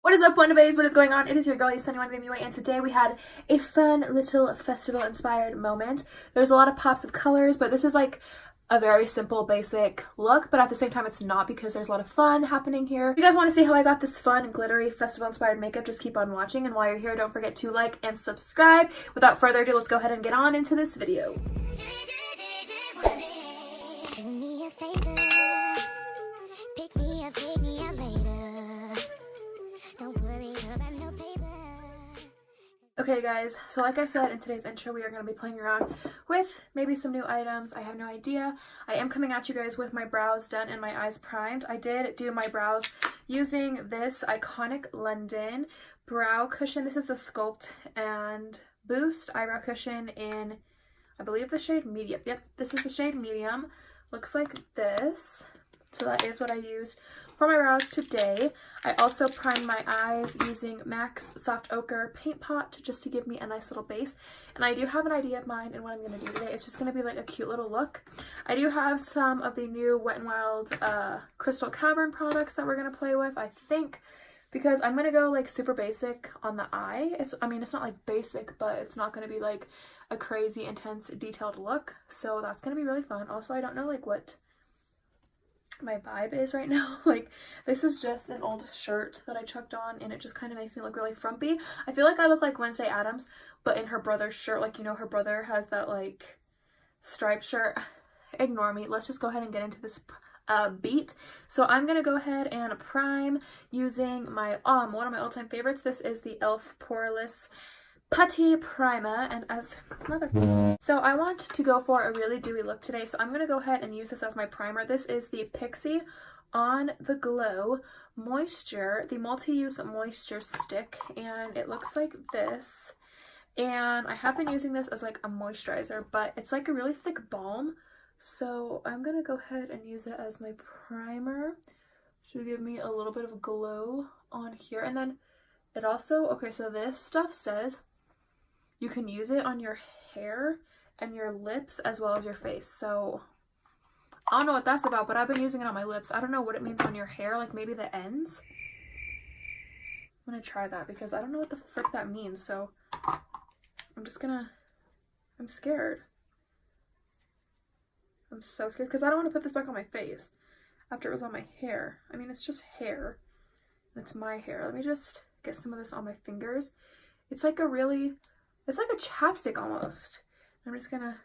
What is up, Wannabes? What is going on? It is your girl, Sunny Wannabes, and today we had a fun little festival-inspired moment. There's a lot of pops of colors, but this is like a very simple, basic look, but at the same time it's not because there's a lot of fun happening here. If you guys want to see how I got this fun, glittery, festival-inspired makeup, just keep on watching, and while you're here, don't forget to like and subscribe. Without further ado, let's go ahead and get on into this video. Okay guys, so like I said in today's intro, we are going to be playing around with maybe some new items. I have no idea. I am coming at you guys with my brows done and my eyes primed. I did do my brows using this iconic London brow cushion. This is the Sculpt and Boost eyebrow cushion in, I believe, the shade medium. Yep, this is the shade medium. Looks like this. So that is what I used for my brows today. I also primed my eyes using MAC's Soft Ochre Paint Pot just to give me a nice little base. And I do have an idea of mine and what I'm going to do today. It's just going to be like a cute little look. I do have some of the new Wet n Wild Crystal Cavern products that we're going to play with, I think, because I'm going to go like super basic on the eye. I mean, it's not like basic, but it's not going to be like a crazy, intense, detailed look. So that's going to be really fun. Also, I don't know like what my vibe is right now. Like, this is just an old shirt that I chucked on and it just kind of makes me look really frumpy. I feel like I look like Wednesday Addams, but in her brother's shirt. Like, you know, her brother has that like striped shirt. Ignore me. Let's just go ahead and get into this beat. So I'm gonna go ahead and prime using my one of my all-time favorites. This is the e.l.f. Poreless Putty Primer, and so I want to go for a really dewy look today, so I'm going to go ahead and use this as my primer. This is the Pixie On The Glow Moisture, the multi-use moisture stick, and it looks like this. And I have been using this as like a moisturizer, but it's like a really thick balm, so I'm going to go ahead and use it as my primer to give me a little bit of a glow on here. And then it also, okay, so this stuff says you can use it on your hair and your lips as well as your face. So I don't know what that's about, but I've been using it on my lips. I don't know what it means on your hair, like maybe the ends. I'm gonna try that because I don't know what the frick that means. So I'm scared. I'm so scared because I don't want to put this back on my face after it was on my hair. I mean, it's just hair. It's my hair. Let me just get some of this on my fingers. It's like it's like a chapstick almost. I'm just gonna,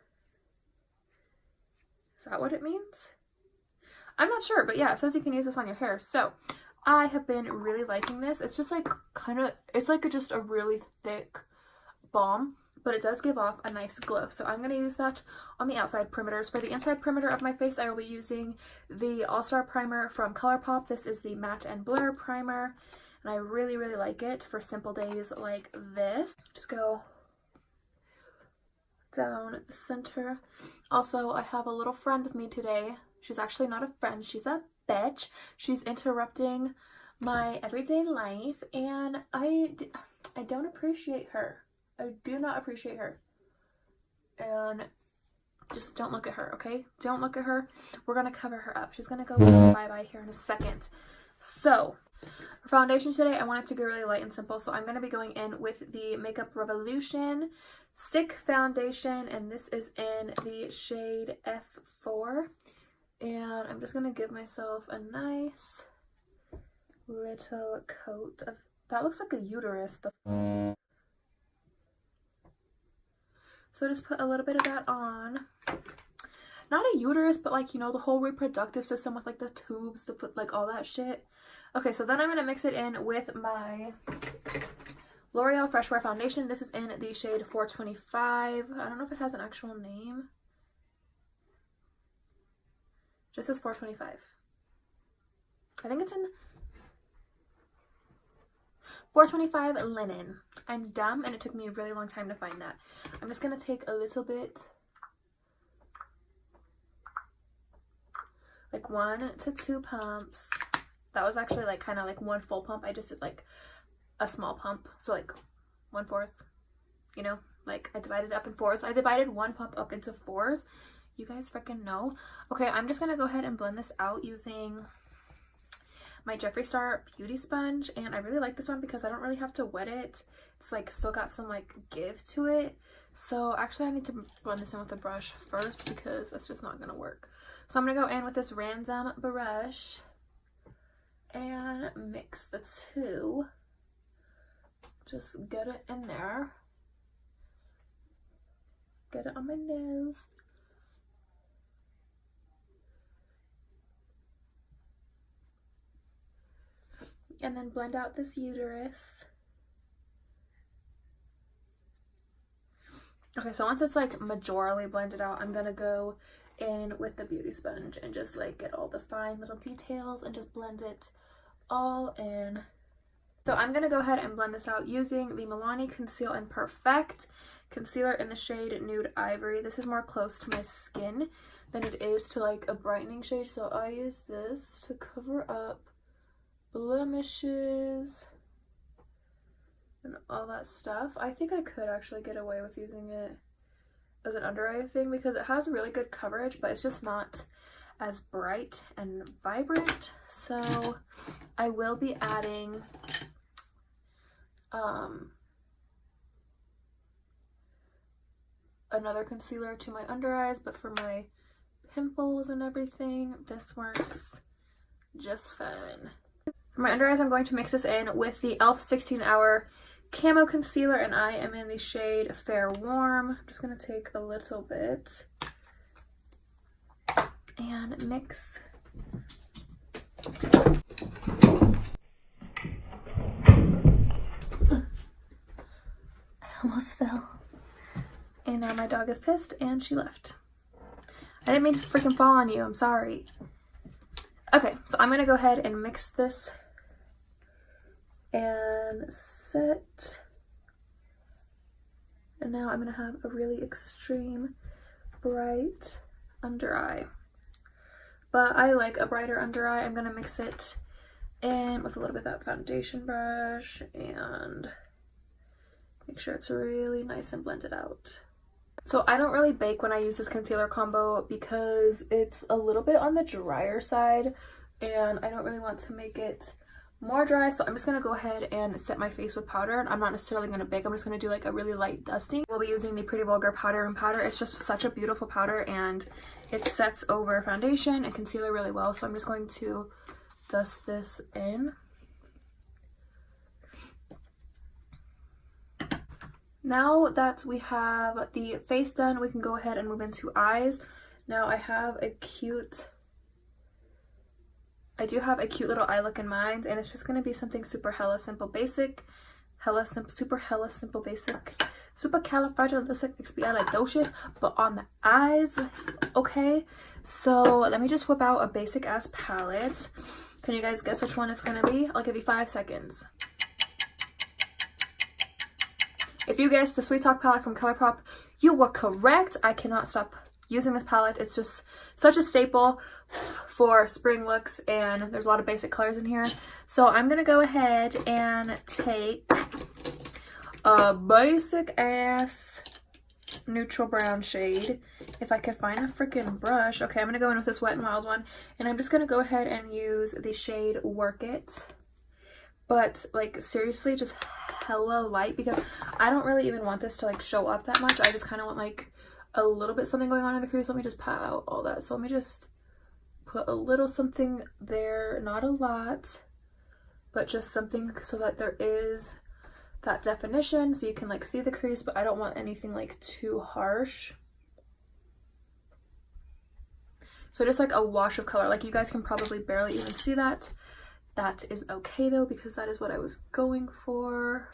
is that what it means? I'm not sure, but yeah, it says you can use this on your hair. So I have been really liking this. It's just like it's like just a really thick balm, but it does give off a nice glow. So I'm going to use that on the outside perimeters. For the inside perimeter of my face, I will be using the All-Star Primer from ColourPop. This is the Matte and Blur Primer, and I really, really like it for simple days like this. Just go down the center. Also, I have a little friend with me today. She's actually not a friend. She's a bitch. She's interrupting my everyday life, and I don't appreciate her. I do not appreciate her. And just don't look at her, okay? Don't look at her. We're going to cover her up. She's going to go bye-bye here in a second. So, for foundation today, I want it to go really light and simple. So I'm going to be going in with the Makeup Revolution Stick Foundation. And this is in the shade F4. And I'm just going to give myself a nice little coat of... That looks like a uterus. So just put a little bit of that on. Not a uterus, but like, you know, the whole reproductive system with like the tubes, the foot, like all that shit. Okay, so then I'm going to mix it in with my L'Oreal Fresh Wear Foundation. This is in the shade 425. I don't know if it has an actual name. Just says 425. I think it's in 425 Linen. I'm dumb and it took me a really long time to find that. I'm just going to take a little bit, like 1 to 2 pumps. That was actually like kind of like one full pump. I just did like a small pump. So like 1/4, you know, like I divided it up in 4s. I divided one pump up into 4s. You guys freaking know. Okay, I'm just going to go ahead and blend this out using my Jeffree Star Beauty Sponge, and I really like this one because I don't really have to wet it. It's like still got some like give to it. So actually I need to blend this in with a brush first because that's just not gonna work. So I'm gonna go in with this random brush and mix the two. Just get it in there. Get it on my nose. And then blend out this uterus. Okay, so once it's like majorly blended out, I'm gonna go in with the beauty sponge and just like get all the fine little details and just blend it all in. So I'm gonna go ahead and blend this out using the Milani Conceal and Perfect concealer in the shade Nude Ivory. This is more close to my skin than it is to like a brightening shade, so I use this to cover up blemishes and all that stuff. I think I could actually get away with using it as an under eye thing because it has really good coverage, but it's just not as bright and vibrant. So I will be adding another concealer to my under eyes, but for my pimples and everything, this works just fine. For my under eyes, I'm going to mix this in with the e.l.f. 16 Hour Camo Concealer, and I am in the shade Fair Warm. I'm just going to take a little bit and mix. I almost fell. And now my dog is pissed and she left. I didn't mean to freaking fall on you. I'm sorry. Okay, so I'm going to go ahead and mix this and set. And now I'm going to have a really extreme bright under eye. But I like a brighter under eye. I'm going to mix it in with a little bit of that foundation brush and make sure it's really nice and blended out. So I don't really bake when I use this concealer combo because it's a little bit on the drier side and I don't really want to make it more dry. So I'm just going to go ahead and set my face with powder. And I'm not necessarily going to bake. I'm just going to do like a really light dusting. We'll be using the Pretty Vulgar Powder and Powder. It's just such a beautiful powder and it sets over foundation and concealer really well. So I'm just going to dust this in. Now that we have the face done, we can go ahead and move into eyes. Now I do have a cute little eye look in mind, and it's just going to be something super hella simple basic, super califragilisticexpialidocious, but on the eyes. Okay, so let me just whip out a basic ass palette. Can you guys guess which one it's going to be? I'll give you 5 seconds. If you guessed the Sweet Talk palette from ColourPop, you were correct. I cannot stop using this palette. It's just such a staple for spring looks, and there's a lot of basic colors in here. So I'm going to go ahead and take a basic ass neutral brown shade. If I could find a freaking brush. Okay, I'm going to go in with this Wet n Wild one, and I'm just going to go ahead and use the shade Work It. But like seriously, just hella light because I don't really even want this to like show up that much. I just kind of want like a little bit something going on in the crease. Let me just pat out all that. So let me just put a little something there, not a lot, but just something so that there is that definition so you can like see the crease, but I don't want anything like too harsh. So just like a wash of color. Like you guys can probably barely even see that. That is okay though, because that is what I was going for.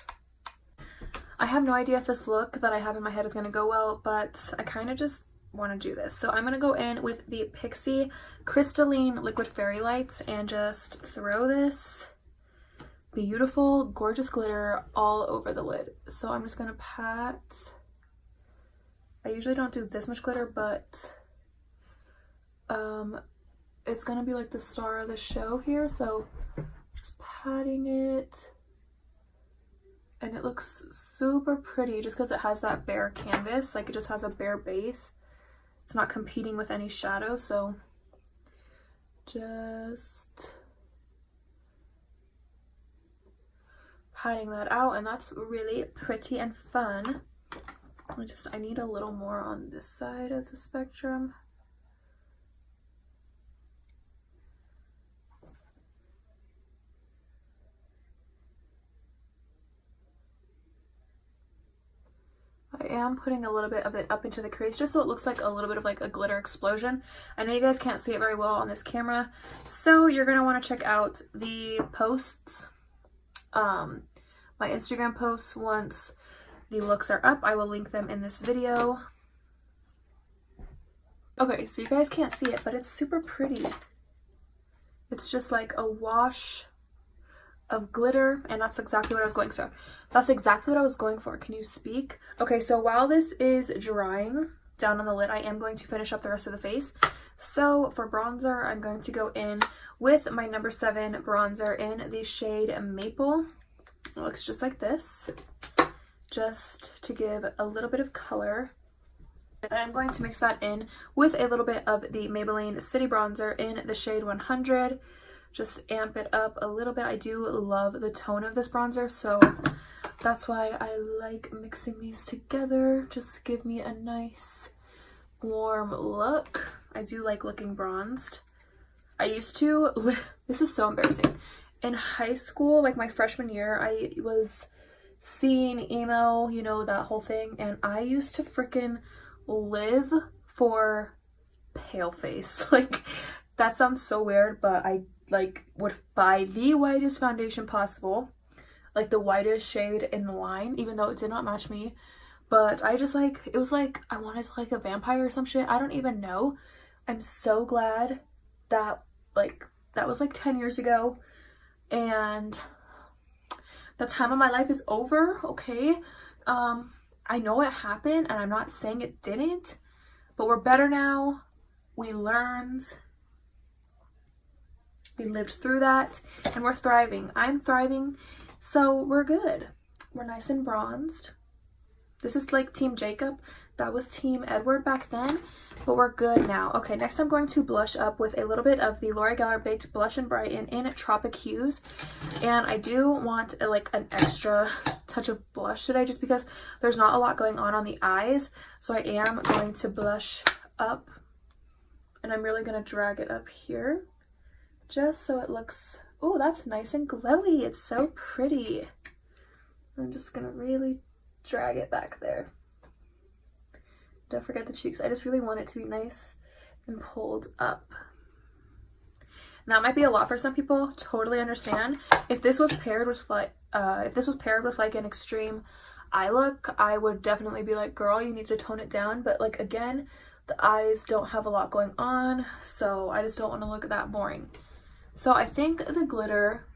I have no idea if this look that I have in my head is going to go well, but I kind of just want to do this. So I'm going to go in with the Pixie Crystalline Liquid Fairy Lights and just throw this beautiful, gorgeous glitter all over the lid. So I'm just going to pat. I usually don't do this much glitter, but it's going to be like the star of the show here. So just patting it. And it looks super pretty just because it has that bare canvas. Like it just has a bare base. It's not competing with any shadow. So just hiding that out, and that's really pretty and fun. I need a little more on this side of the spectrum. I am putting a little bit of it up into the crease just so it looks like a little bit of like a glitter explosion. I know you guys can't see it very well on this camera, so you're going to want to check out the posts, my Instagram posts once the looks are up. I will link them in this video. Okay, so you guys can't see it, but it's super pretty. It's just like a wash of glitter, and that's exactly what I was going for. That's exactly what I was going for. Can you speak? Okay, so while this is drying down on the lid, I am going to finish up the rest of the face. So for bronzer, I'm going to go in with my number 7 bronzer in the shade Maple. It looks just like this, just to give a little bit of color. And I'm going to mix that in with a little bit of the Maybelline City Bronzer in the shade 100. Just amp it up a little bit. I do love the tone of this bronzer, so that's why I like mixing these together. Just give me a nice warm look. I do like looking bronzed. I used to, this is so embarrassing. In high school, like my freshman year, I was seeing emo, you know, that whole thing, and I used to freaking live for pale face. Like, that sounds so weird, but I like would buy the whitest foundation possible, like the whitest shade in the line, even though it did not match me. But I just like, it was like I wanted to like a vampire or some shit. I don't even know. I'm so glad that that was like 10 years ago, and the time of my life is over. Okay, I know it happened, and I'm not saying it didn't, but we're better now. We learned. We lived through that, and we're thriving. I'm thriving, so we're good. We're nice and bronzed. This is like Team Jacob. That was Team Edward back then, but we're good now. Okay, next I'm going to blush up with a little bit of the Laura Geller Baked Blush and Brighten in Tropic Hughes. And I do want like an extra touch of blush today just because there's not a lot going on the eyes. So I am going to blush up, and I'm really going to drag it up here, just so it looks, oh, that's nice and glowy. It's so pretty. I'm just gonna really drag it back there. Don't forget the cheeks. I just really want it to be nice and pulled up. And that might be a lot for some people. Totally understand. If this was paired with like an extreme eye look, I would definitely be like, girl, you need to tone it down. But like, again, the eyes don't have a lot going on, so I just don't want to look that boring. So I think the glitter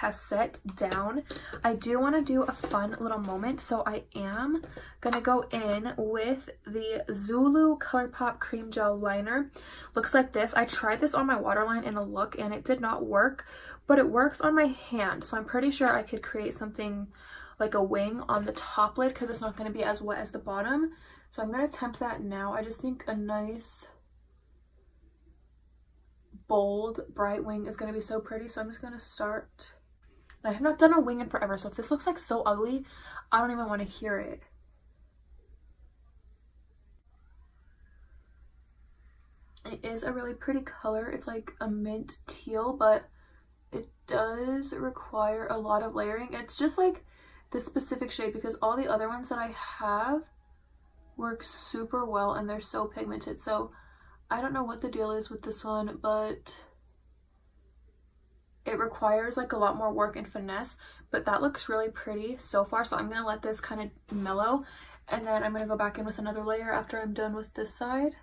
has set down. I do want to do a fun little moment, so I am gonna go in with the Zulu ColourPop Cream Gel Liner. Looks like this. I tried this on my waterline in a look, and it did not work, but it works on my hand, so I'm pretty sure I could create something like a wing on the top lid because it's not going to be as wet as the bottom. So I'm going to attempt that now. I just think a nice bold bright wing is going to be so pretty, so I'm just going to start. I have not done a wing in forever, so if this looks like so ugly, I don't even want to hear it. It is a really pretty color. It's like a mint teal, but it does require a lot of layering. It's just like this specific shade because all the other ones that I have work super well and they're so pigmented. So I don't know what the deal is with this one, but it requires like a lot more work and finesse, but that looks really pretty so far. So I'm going to let this kind of mellow, and then I'm going to go back in with another layer after I'm done with this side.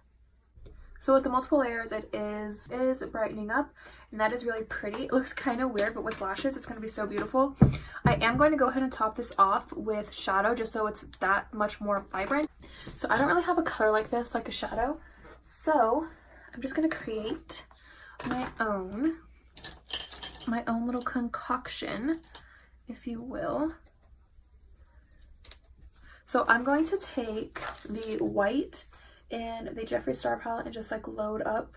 So with the multiple layers, it is brightening up, and that is really pretty. It looks kind of weird, but with lashes, it's going to be so beautiful. I am going to go ahead and top this off with shadow just so it's that much more vibrant. So I don't really have a color like this, like a shadow. So I'm just going to create my own little concoction, if you will. So I'm going to take the white and the Jeffree Star palette and just like load up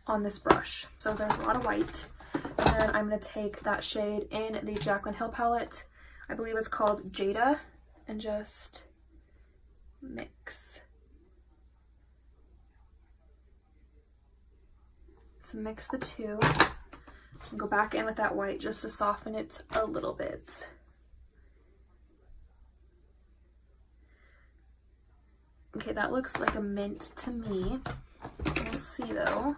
on this brush. So there's a lot of white. And then I'm going to take that shade in the Jaclyn Hill palette. I believe it's called Jada, and just mix. So mix the two and go back in with that white just to soften it a little bit. Okay, that looks like a mint to me. We'll see though.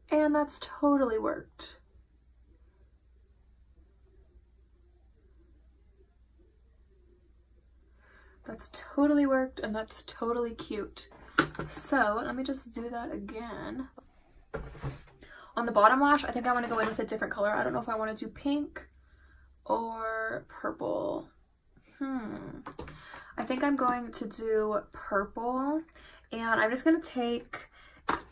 And that's totally worked. That's totally worked, and that's totally cute. So let me just do that again. On the bottom lash, I think I want to go in with a different color. I don't know if I want to do pink or purple. I think I'm going to do purple, and I'm just going to take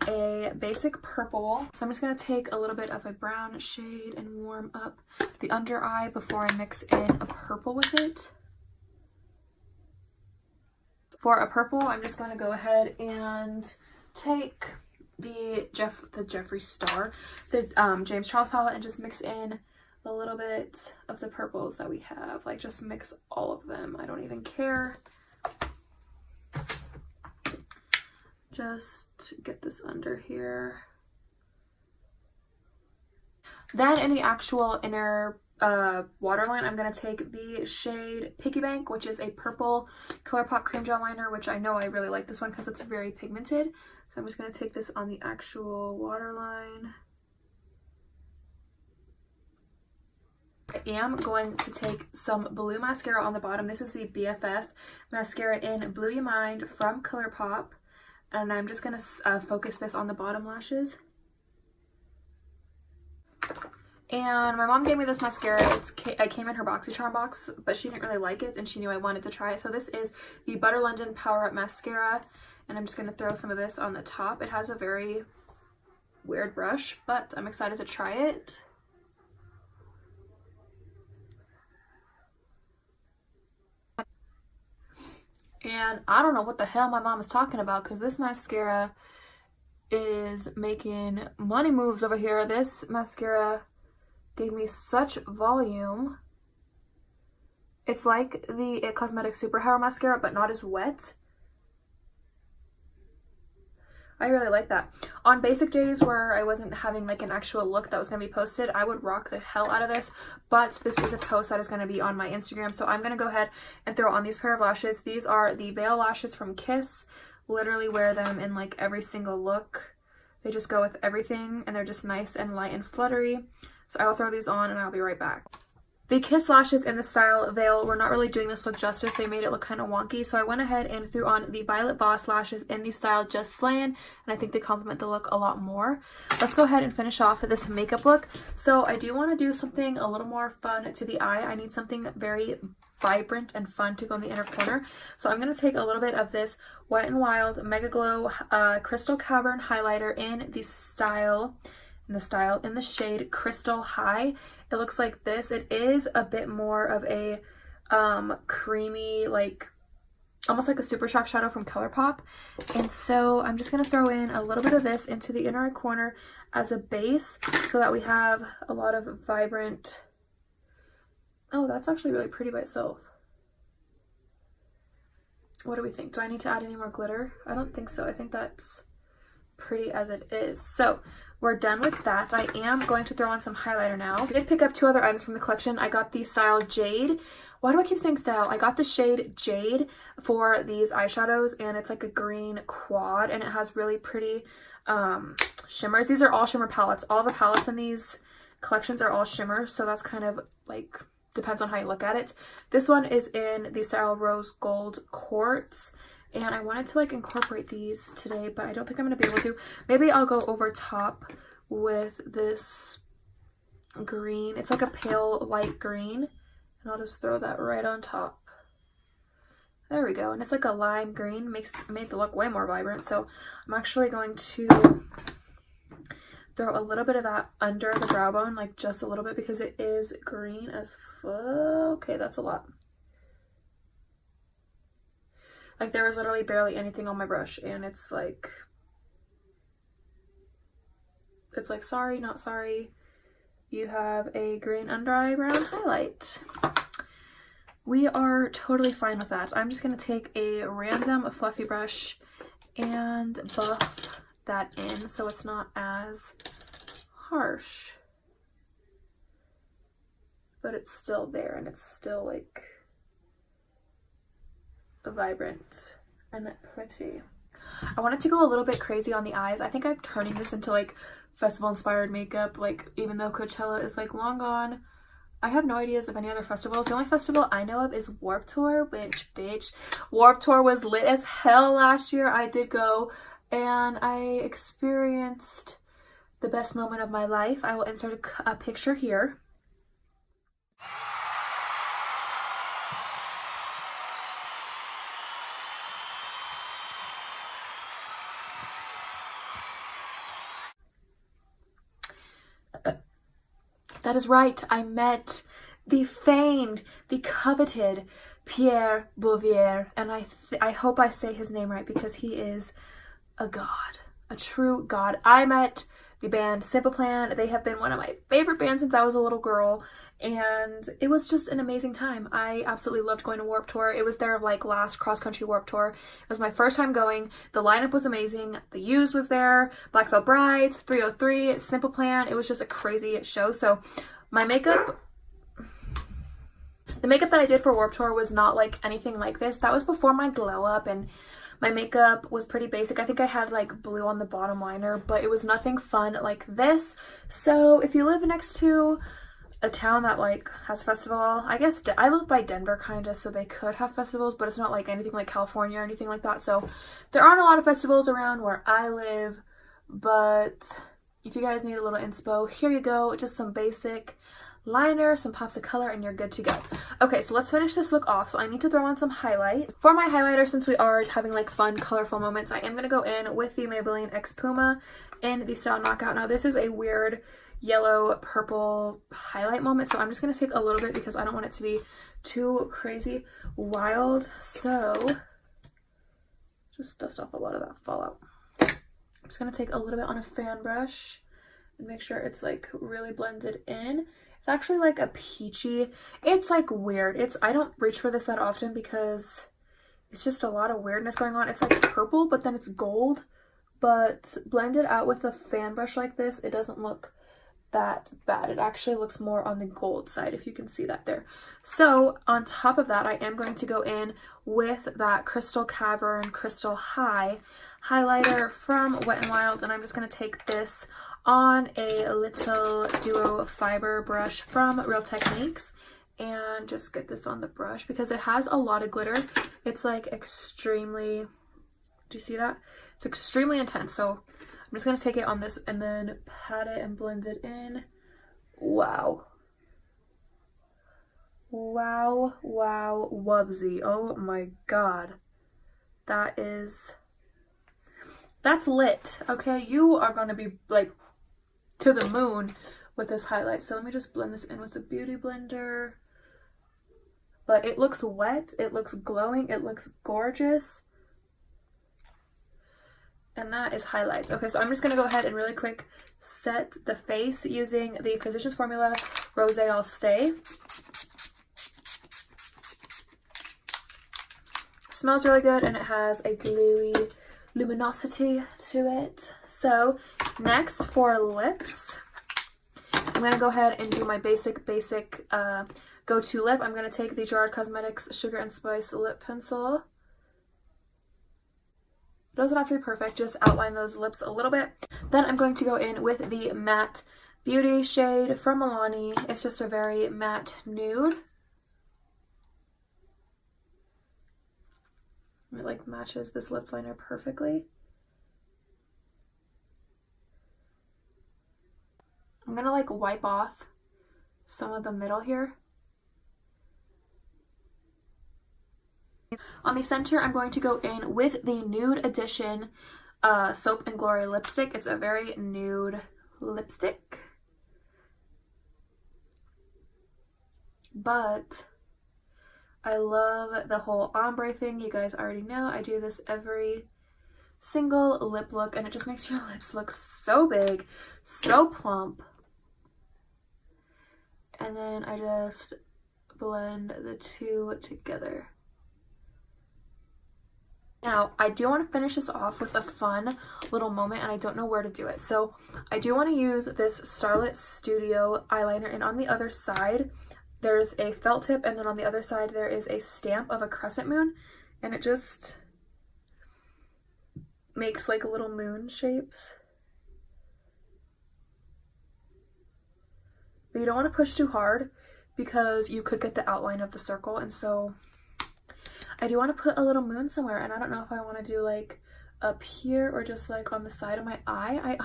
a basic purple. So I'm just going to take a little bit of a brown shade and warm up the under eye before I mix in a purple with it. For a purple, I'm just going to go ahead and take the Jeffree Star, the James Charles palette, and just mix in a little bit of the purples that we have. Like, just mix all of them. I don't even care. Just get this under here. Then in the actual inner waterline, I'm going to take the shade Piggy Bank, which is a purple ColourPop cream gel liner, which I know I really like this one because it's very pigmented. So I'm just going to take this on the actual waterline. I am going to take some blue mascara on the bottom. This is the BFF mascara in Blue You Mind from ColourPop. And I'm just going to focus this on the bottom lashes. And my mom gave me this mascara. I came in her BoxyCharm box, but she didn't really like it, and she knew I wanted to try it. So this is the Butter London Power Up Mascara, and I'm just going to throw some of this on the top. It has a very weird brush, but I'm excited to try it. And I don't know what the hell my mom is talking about, because this mascara is making money moves over here. This mascara gave me such volume. It's like the It Cosmetics Superpower mascara, but not as wet. I really like that. On basic days where I wasn't having like an actual look that was going to be posted, I would rock the hell out of this, but this is a post that is going to be on my Instagram, so I'm going to go ahead and throw on these pair of lashes. These are the Veil lashes from Kiss. Literally wear them in like every single look. They just go with everything, and they're just nice and light and fluttery. So I'll throw these on and I'll be right back. The Kiss lashes in the style Veil were not really doing this look justice. They made it look kind of wonky. So I went ahead and threw on the Violet Boss lashes in the style Just Slayin, and I think they complement the look a lot more. Let's go ahead and finish off with this makeup look. So I do want to do something a little more fun to the eye. I need something very vibrant and fun to go in the inner corner. So I'm going to take a little bit of this Wet n Wild Mega Glow Crystal Cavern highlighter in the shade Crystal High. It looks like this. It is a bit more of a creamy, like almost like a Super Shock shadow from ColourPop. And so I'm just going to throw in a little bit of this into the inner eye corner as a base so that we have a lot of vibrant. Oh, that's actually really pretty by itself. What do we think? Do I need to add any more glitter? I don't think so. I think that's pretty as it is. So we're done with that. I am going to throw on some highlighter now. I did pick up two other items from the collection. I got the style Jade. Why do I keep saying style? I got the shade Jade for these eyeshadows, and it's like a green quad, and it has really pretty shimmers. These are all shimmer palettes. All the palettes in these collections are all shimmers, so that's kind of like depends on how you look at it. This one is in the style Rose Gold Quartz. And I wanted to like incorporate these today, but I don't think I'm going to be able to. Maybe I'll go over top with this green. It's like a pale light green. And I'll just throw that right on top. There we go. And it's like a lime green. Made the look way more vibrant. So I'm actually going to throw a little bit of that under the brow bone. Like just a little bit, because it is green as fuck. Okay, that's a lot. Like there was literally barely anything on my brush, and it's like It's like sorry, not sorry. You have a green under eyebrow highlight. We are totally fine with that. I'm just going to take a random fluffy brush and buff that in so it's not as harsh. But it's still there and it's still like vibrant and pretty. I wanted to go a little bit crazy on the eyes. I think I'm turning this into like festival inspired makeup, like even though Coachella is like long gone. I have no ideas of any other festivals. The only festival I know of is Warped Tour, which bitch, Warped Tour was lit as hell last year. I did go and I experienced the best moment of my life. I will insert a picture here. That is right, I met the famed, the coveted Pierre Bouvier, and I hope I say his name right because he is a god, a true god. I met the band Simple Plan. They have been one of my favorite bands since I was a little girl, and it was just an amazing time. I absolutely loved going to Warped Tour. It was their like last cross-country Warped Tour. It was my first time going. The lineup was amazing. The Hughes was there, Black Veil Brides, 303, Simple Plan. It was just a crazy show. So my makeup, the makeup that I did for Warped Tour was not like anything like this. That was before my glow up, and my makeup was pretty basic. I think I had like blue on the bottom liner, but it was nothing fun like this. So if you live next to a town that like has a festival, I guess I live by Denver kind of, so they could have festivals, but it's not like anything like California or anything like that. So there aren't a lot of festivals around where I live, but if you guys need a little inspo, here you go. Just some basic liner, some pops of color, and you're good to go. Okay, so let's finish this look off. So I need to throw on some highlights. For my highlighter, since we are having like fun, colorful moments, I am going to go in with the Maybelline X Puma in the style Knockout. Now this is a weird yellow purple highlight moment, so I'm just going to take a little bit because I don't want it to be too crazy wild. So just dust off a lot of that fallout. I'm just going to take a little bit on a fan brush and make sure it's like really blended in. It's actually like a peachy, it's like weird. I don't reach for this that often because it's just a lot of weirdness going on. It's like purple, but then it's gold, but blended out with a fan brush like this, it doesn't look that bad. It actually looks more on the gold side, if you can see that there. So on top of that, I am going to go in with that Crystal Cavern Crystal High highlighter from Wet n Wild, and I'm just going to take this on a little duo fiber brush from Real Techniques and just get this on the brush because it has a lot of glitter. It's like extremely, do you see that? It's extremely intense. So I'm just going to take it on this and then pat it and blend it in. Wow. Wow, wow, wubsy. Oh my god. That's lit, okay? You are going to be like to the moon with this highlight. So let me just blend this in with a beauty blender. But it looks wet, it looks glowing, it looks gorgeous. And that is highlights. Okay, so I'm just going to go ahead and really quick set the face using the Physicians Formula Rose All Stay. Smells really good and it has a gluey luminosity to it. So next for lips, I'm going to go ahead and do my basic go-to lip. I'm going to take the Gerard Cosmetics Sugar and Spice lip pencil. It doesn't have to be perfect, just outline those lips a little bit. Then I'm going to go in with the Matte Beauty shade from Milani. It's just a very matte nude. It like matches this lip liner perfectly. I'm gonna like wipe off some of the middle here. On the center, I'm going to go in with the Nude Edition Soap and Glory lipstick. It's a very nude lipstick, but I love the whole ombre thing. You guys already know I do this every single lip look, and it just makes your lips look so big, so plump. And then I just blend the two together. Now, I do want to finish this off with a fun little moment, and I don't know where to do it. So I do want to use this Starlit Studio eyeliner, and on the other side, there's a felt tip, and then on the other side, there is a stamp of a crescent moon, and it just makes like little moon shapes. But you don't want to push too hard because you could get the outline of the circle, and so I do want to put a little moon somewhere, and I don't know if I want to do like up here or just like on the side of my eye.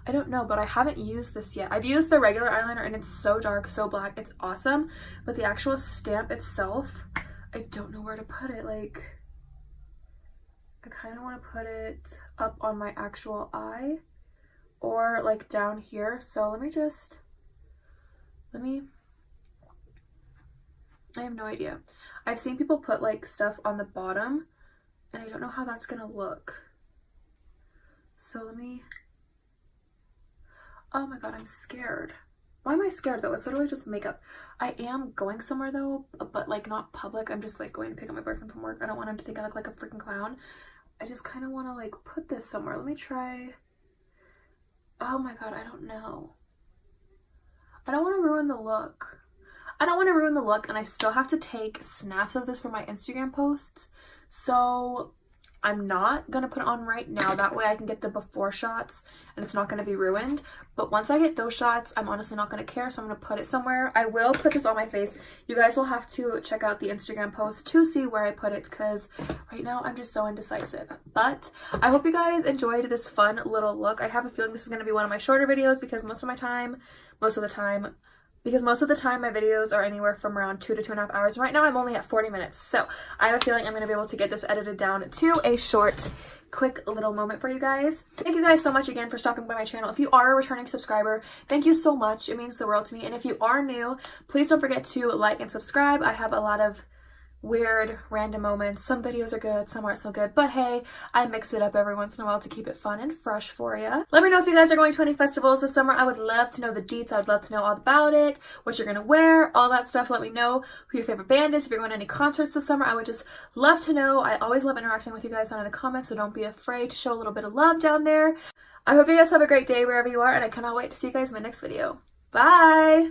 I don't know, but I haven't used this yet. I've used the regular eyeliner and it's so dark, so black. It's awesome, but the actual stamp itself, I don't know where to put it. Like, I kind of want to put it up on my actual eye or like down here. So let me I have no idea. I've seen people put like stuff on the bottom and I don't know how that's gonna look. So oh my god, I'm scared. Why am I scared though? It's literally just makeup. I am going somewhere though, but like not public. I'm just like going to pick up my boyfriend from work. I don't want him to think I look like a freaking clown. I just kind of want to like put this somewhere. Let me try. Oh my god, I don't know. I don't want to ruin the look. I don't want to ruin the look, and I still have to take snaps of this for my Instagram posts. So I'm not going to put it on right now. That way I can get the before shots and it's not going to be ruined. But once I get those shots, I'm honestly not going to care. So I'm going to put it somewhere. I will put this on my face. You guys will have to check out the Instagram post to see where I put it because right now I'm just so indecisive. But I hope you guys enjoyed this fun little look. I have a feeling this is going to be one of my shorter videos because most of the time my videos are anywhere from around 2 to 2.5 hours. Right now I'm only at 40 minutes. So I have a feeling I'm going to be able to get this edited down to a short, quick little moment for you guys. Thank you guys so much again for stopping by my channel. If you are a returning subscriber, thank you so much. It means the world to me. And if you are new, please don't forget to like and subscribe. I have a lot of weird random moments. Some videos are good, some aren't so good, but hey, I mix it up every once in a while to keep it fun and fresh for you. Let me know if you guys are going to any festivals this summer. I would love to know the deets. I would love to know all about it, what you're gonna wear, all that stuff. Let me know who your favorite band is. If you're going to any concerts this summer, I would just love to know. I always love interacting with you guys down in the comments, so don't be afraid to show a little bit of love down there. I hope you guys have a great day wherever you are, and I cannot wait to see you guys in my next video. Bye!